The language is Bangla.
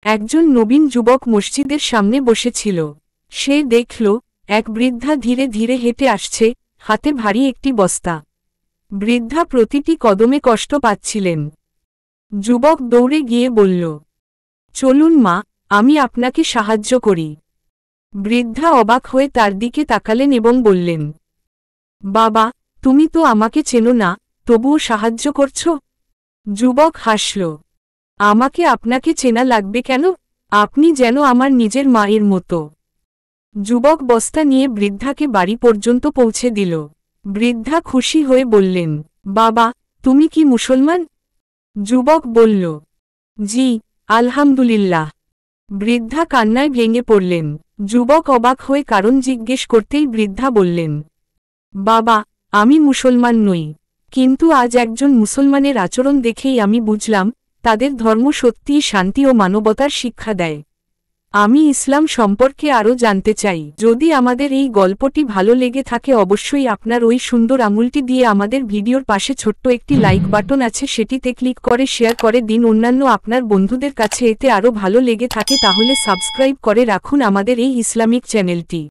একজন নবীন যুবক মসজিদের সামনে বসেছিল। সে দেখল এক বৃদ্ধা ধীরে ধীরে হেঁটে আসছে, হাতে ভারী একটি বস্তা। বৃদ্ধা প্রতিটি কদমে কষ্ট পাচ্ছিলেন। যুবক দৌড়ে গিয়ে বলল, চলুন মা, আমি আপনাকে সাহায্য করি। বৃদ্ধা অবাক হয়ে তার দিকে তাকালেন এবং বললেন, বাবা, তুমি তো আমাকে চেনো না, তবুও সাহায্য করছ? যুবক হাসল, আমাকে আপনাকে চেনা লাগবে কেন? আপনি যেন আমার নিজের মায়ের মতো। যুবক বস্তা নিয়ে বৃদ্ধাকে বাড়ি পর্যন্ত পৌঁছে দিল। বৃদ্ধা খুশি হয়ে বললেন, বাবা, তুমি কি মুসলমান? যুবক বলল, জি, আলহামদুলিল্লাহ। বৃদ্ধা কান্নায় ভেঙে পড়লেন। যুবক অবাক হয়ে কারণ জিজ্ঞেস করতেই বৃদ্ধা বললেন, বাবা, আমি মুসলমান নই, কিন্তু আজ একজন মুসলমানের আচরণ দেখেই আমি বুঝলাম, তাদের ধর্ম সত্যিই শান্তি ও মানবতার শিক্ষা দেয়। আমি ইসলাম সম্পর্কে আরও জানতে চাই। যদি আমাদের এই গল্পটি ভালো লেগে থাকে অবশ্যই আপনার ওই সুন্দর আঙুলটি দিয়ে আমাদের ভিডিওর পাশে ছোট্ট একটি লাইক বাটন আছে সেটিতে ক্লিক করে শেয়ার করে দিন অন্যান্য আপনার বন্ধুদের কাছে। এতে আরও ভালো লেগে থাকে তাহলে সাবস্ক্রাইব করে রাখুন আমাদের এই ইসলামিক চ্যানেলটি।